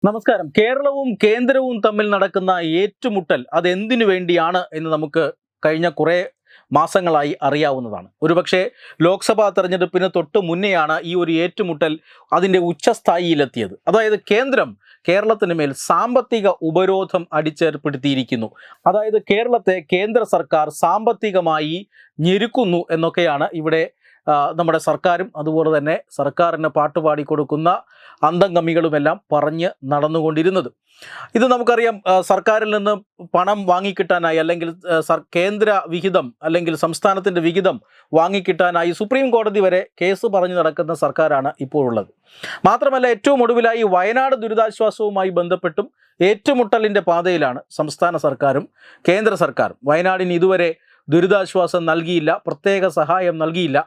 നമസ്കാരം. കേരളവും കേന്ദ്രവും തമ്മിൽ നടക്കുന്ന ഏറ്റുമുട്ടൽ അതെന്തിനു വേണ്ടിയാണ് എന്ന് നമുക്ക് കഴിഞ്ഞ കുറേ മാസങ്ങളായി അറിയാവുന്നതാണ്. ഒരുപക്ഷെ ലോക്സഭാ തെരഞ്ഞെടുപ്പിന് തൊട്ട് മുന്നെയാണ് ഈ ഒരു ഏറ്റുമുട്ടൽ അതിൻ്റെ ഉച്ചസ്ഥായിയിലെത്തിയത്. അതായത് കേരളത്തിന് മേൽ സാമ്പത്തിക ഉപരോധം അടിച്ചേർപ്പെടുത്തിയിരിക്കുന്നു. അതായത് കേരളത്തെ കേന്ദ്ര സർക്കാർ സാമ്പത്തികമായി ഞെരുക്കുന്നു എന്നൊക്കെയാണ് ഇവിടെ നമ്മുടെ സർക്കാരും അതുപോലെ തന്നെ സർക്കാരിന് പാട്ടുപാടി കൊടുക്കുന്ന അന്തംഗമികളുമെല്ലാം പറഞ്ഞ് നടന്നുകൊണ്ടിരുന്നത്. ഇത് നമുക്കറിയാം, സർക്കാരിൽ നിന്ന് പണം വാങ്ങിക്കിട്ടാനായി അല്ലെങ്കിൽ കേന്ദ്ര വിഹിതം അല്ലെങ്കിൽ സംസ്ഥാനത്തിൻ്റെ വിഹിതം വാങ്ങിക്കിട്ടാനായി സുപ്രീം കോടതി വരെ കേസ് പറഞ്ഞു നടക്കുന്ന സർക്കാരാണ് ഇപ്പോഴുള്ളത്. മാത്രമല്ല, ഏറ്റവും ഒടുവിലായി വയനാട് ദുരിതാശ്വാസവുമായി ബന്ധപ്പെട്ടും ഏറ്റുമുട്ടലിൻ്റെ പാതയിലാണ് സംസ്ഥാന സർക്കാരും കേന്ദ്ര സർക്കാരും. വയനാടിന് ഇതുവരെ ദുരിതാശ്വാസം നൽകിയില്ല, പ്രത്യേക സഹായം നൽകില്ല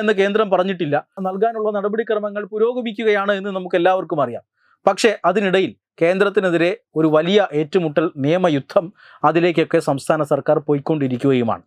എന്ന് കേന്ദ്രം പറഞ്ഞിട്ടില്ല. നൽകാനുള്ള നടപടിക്രമങ്ങൾ പുരോഗമിക്കുകയാണ് എന്ന് നമുക്ക് എല്ലാവർക്കും അറിയാം. പക്ഷേ അതിനിടയിൽ കേന്ദ്രത്തിനെതിരെ ഒരു വലിയ ഏറ്റുമുട്ടൽ, നിയമയുദ്ധം അതിലേക്കൊക്കെ സംസ്ഥാന സർക്കാർ പോയിക്കൊണ്ടിരിക്കുകയുമാണ്.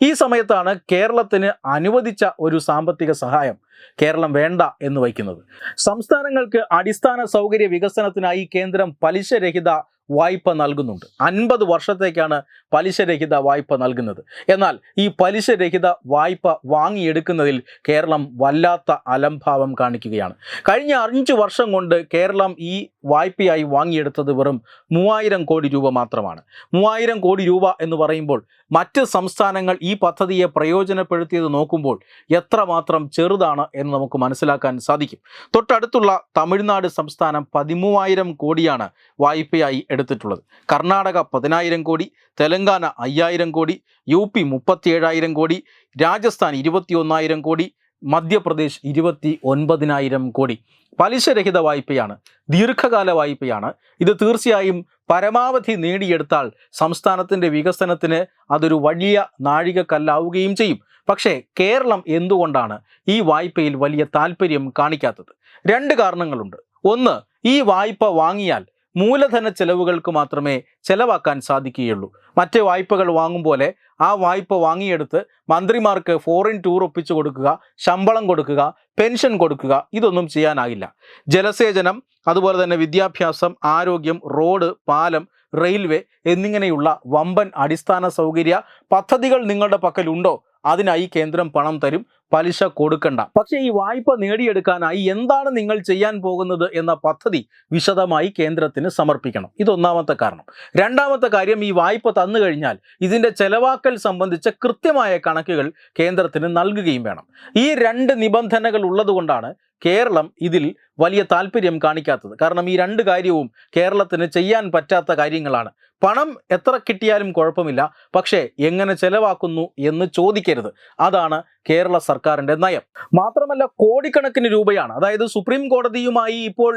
ഈ സമയത്താണ് കേരളത്തിന് അനുവദിച്ച ഒരു സാമ്പത്തിക സഹായം കേരളം വേണ്ട എന്ന് വയ്ക്കുന്നത്. സംസ്ഥാനങ്ങൾക്ക് അടിസ്ഥാന സൗകര്യ വികസനത്തിനായി കേന്ദ്രം പലിശരഹിത വായ്പ നൽകുന്നുണ്ട്. 50 വർഷത്തേക്കാണ് പലിശരഹിത വായ്പ നൽകുന്നത്. എന്നാൽ ഈ പലിശരഹിത വായ്പ വാങ്ങിയെടുക്കുന്നതിൽ കേരളം വല്ലാത്ത അലംഭാവം കാണിക്കുകയാണ്. കഴിഞ്ഞ 5 വർഷം കൊണ്ട് കേരളം ഈ വായ്പയായി വാങ്ങിയെടുത്തത് വെറും 3000 കോടി രൂപ മാത്രമാണ്. 3000 കോടി രൂപ എന്ന് പറയുമ്പോൾ മറ്റ് സംസ്ഥാനങ്ങൾ ഈ പദ്ധതിയെ പ്രയോജനപ്പെടുത്തിയത് നോക്കുമ്പോൾ എത്രമാത്രം ചെറുതാണ് എന്ന് നമുക്ക് മനസ്സിലാക്കാൻ സാധിക്കും. തൊട്ടടുത്തുള്ള തമിഴ്നാട് സംസ്ഥാനം 13,000 കോടിയാണ് വായ്പയായി എടുത്തിട്ടുള്ളത്. കർണാടക 10,000 കോടി, തെലങ്കാന 5,000 കോടി, UP 37,000 കോടി, രാജസ്ഥാൻ 21,000 കോടി, മധ്യപ്രദേശ് 29,000 കോടി. പലിശരഹിത വായ്പയാണ്, ദീർഘകാല വായ്പയാണ്. ഇത് തീർച്ചയായും പരമാവധി നേടിയെടുത്താൽ സംസ്ഥാനത്തിൻ്റെ വികസനത്തിന് അതൊരു വലിയ നാഴികക്കല്ലാവുകയും ചെയ്യും. പക്ഷേ കേരളം എന്തുകൊണ്ടാണ് ഈ വായ്പയിൽ വലിയ താല്പര്യം കാണിക്കാത്തത്? 2 കാരണങ്ങളുണ്ട്. ഒന്ന്, ഈ വായ്പ വാങ്ങിയാൽ മൂലധന ചെലവുകൾക്ക് മാത്രമേ ചെലവാക്കാൻ സാധിക്കുകയുള്ളൂ. മറ്റ് വായ്പകൾ വാങ്ങും പോലെ ആ വായ്പ വാങ്ങിയെടുത്ത് മന്ത്രിമാർക്ക് ഫോറിൻ ടൂർ ഒപ്പിച്ചു കൊടുക്കുക, ശമ്പളം കൊടുക്കുക, പെൻഷൻ കൊടുക്കുക, ഇതൊന്നും ചെയ്യാനാകില്ല. ജലസേചനം, അതുപോലെ തന്നെ വിദ്യാഭ്യാസം, ആരോഗ്യം, റോഡ്, പാലം, റെയിൽവേ എന്നിങ്ങനെയുള്ള വമ്പൻ അടിസ്ഥാന സൗകര്യ പദ്ധതികൾ നിങ്ങളുടെ പക്കലുണ്ടോ? അതിനായി കേന്ദ്രം പണം തരും, പലിശ കൊടുക്കണ്ട. പക്ഷേ ഈ വായ്പ നേടിയെടുക്കാനായി എന്താണ് നിങ്ങൾ ചെയ്യാൻ പോകുന്നത് എന്ന പദ്ധതി വിശദമായി കേന്ദ്രത്തിന് സമർപ്പിക്കണം. ഇതൊന്നാമത്തെ കാരണം. രണ്ടാമത്തെ കാര്യം, ഈ വായ്പ തന്നു കഴിഞ്ഞാൽ ഇതിൻ്റെ ചെലവാക്കൽ സംബന്ധിച്ച കൃത്യമായ കണക്കുകൾ കേന്ദ്രത്തിന് നൽകുകയും വേണം. ഈ 2 നിബന്ധനകൾ ഉള്ളതുകൊണ്ടാണ് കേരളം ഇതിൽ വലിയ താല്പര്യം കാണിക്കാത്തത്. കാരണം ഈ 2 കാര്യവും കേരളത്തിന് ചെയ്യാൻ പറ്റാത്ത കാര്യങ്ങളാണ്. പണം എത്ര കിട്ടിയാലും കുഴപ്പമില്ല, പക്ഷേ എങ്ങനെ ചെലവാക്കുന്നു എന്ന് ചോദിക്കരുത്. അതാണ് കേരള സർക്കാരിൻ്റെ നയം. മാത്രമല്ല, കോടിക്കണക്കിന് രൂപയാണ്. അതായത് സുപ്രീം കോടതിയുമായി ഇപ്പോൾ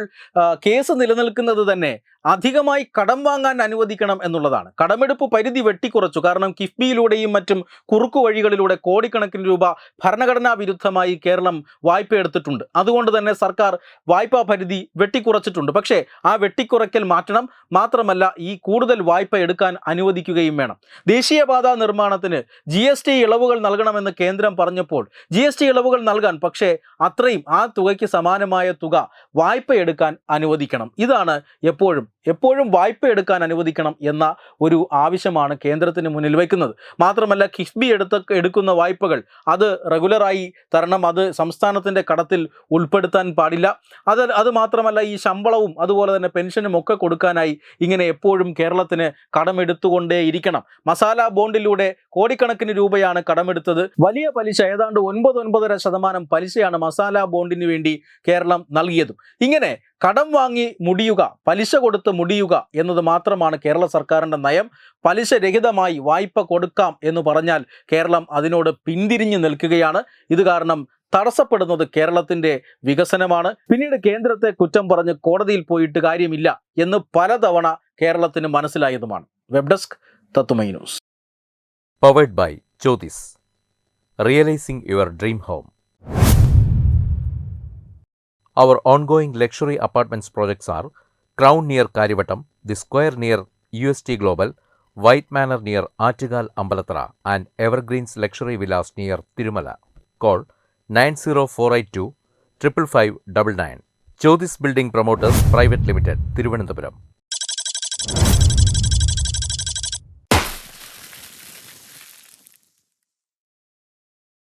കേസ് നിലനിൽക്കുന്നത് തന്നെ അധികമായി കടം വാങ്ങാൻ അനുവദിക്കണം എന്നുള്ളതാണ്. കടമെടുപ്പ് പരിധി വെട്ടിക്കുറച്ചു. കാരണം കിഫ്ബിയിലൂടെയും മറ്റും കുറുക്കു വഴികളിലൂടെ കോടിക്കണക്കിന് രൂപ ഭരണഘടനാ വിരുദ്ധമായി കേരളം വായ്പ എടുത്തിട്ടുണ്ട്. അതുകൊണ്ട് തന്നെ സർക്കാർ വായ്പാ പരിധി വെട്ടിക്കുറച്ചിട്ടുണ്ട്. പക്ഷേ ആ വെട്ടിക്കുറയ്ക്കൽ മാറ്റണം. മാത്രമല്ല, ഈ കൂടുതൽ വായ്പ എടുക്കാൻ അനുവദിക്കുകയും വേണം. ദേശീയപാതാ നിർമ്മാണത്തിന് GST ഇളവുകൾ നൽകണമെന്ന് കേന്ദ്രം പറഞ്ഞപ്പോൾ GST ഇളവുകൾ നൽകാൻ, പക്ഷേ അത്രയും ആ തുകയ്ക്ക് സമാനമായ തുക വായ്പ എടുക്കാൻ അനുവദിക്കണം. ഇതാണ് എപ്പോഴും വായ്പ എടുക്കാൻ അനുവദിക്കണം എന്ന ഒരു ആവശ്യമാണ് കേന്ദ്രത്തിന് മുന്നിൽ വയ്ക്കുന്നത്. മാത്രമല്ല, കിഫ്ബി എടുക്കുന്ന വായ്പകൾ അത് റെഗുലറായി തരണം. അത് സംസ്ഥാനത്തിൻ്റെ കടത്തിൽ ഉൾപ്പെടുത്താൻ പാടില്ല. അത് മാത്രമല്ല, ഈ ശമ്പളവും അതുപോലെ തന്നെ പെൻഷനും ഒക്കെ കൊടുക്കാനായി ഇങ്ങനെ എപ്പോഴും കേരളത്തിന് കടമെടുത്തുകൊണ്ടേ ഇരിക്കണം. മസാല ബോണ്ടിലൂടെ കോടിക്കണക്കിന് രൂപയാണ് കടമെടുത്തത്. വലിയ പലിശ, ഏതാണ്ട് 9.5% പലിശയാണ് മസാല ബോണ്ടിന് വേണ്ടി കേരളം നൽകിയതും. ഇങ്ങനെ കടം വാങ്ങി മുടിയുക, പലിശ കൊടുത്ത് മുടിയുക എന്നത് മാത്രമാണ് കേരള സർക്കാരിൻ്റെ നയം. പലിശരഹിതമായി വായ്പ കൊടുക്കാം എന്ന് പറഞ്ഞാൽ കേരളം അതിനോട് പിന്തിരിഞ്ഞു നിൽക്കുകയാണ്. ഇത് കാരണം തടസ്സപ്പെടുന്നത് കേരളത്തിൻ്റെ വികസനമാണ്. പിന്നീട് കേന്ദ്രത്തെ കുറ്റം പറഞ്ഞ് കോടതിയിൽ പോയിട്ട് കാര്യമില്ല എന്ന് പലതവണ കേരളത്തിന് മനസ്സിലായതുമാണ്. വെബ് ഡെസ്ക് തത്തുമൈ news. Powered by Jyothis, realising your dream home. Our ongoing luxury apartments projects are Crown near Karivattam, The Square near UST Global, White Manor near Attigal Ambalathara, and Evergreens Luxury Villas near Tirumala. Call 90482 55599. Jyothis building promoters private limited, Thiruvananthapuram.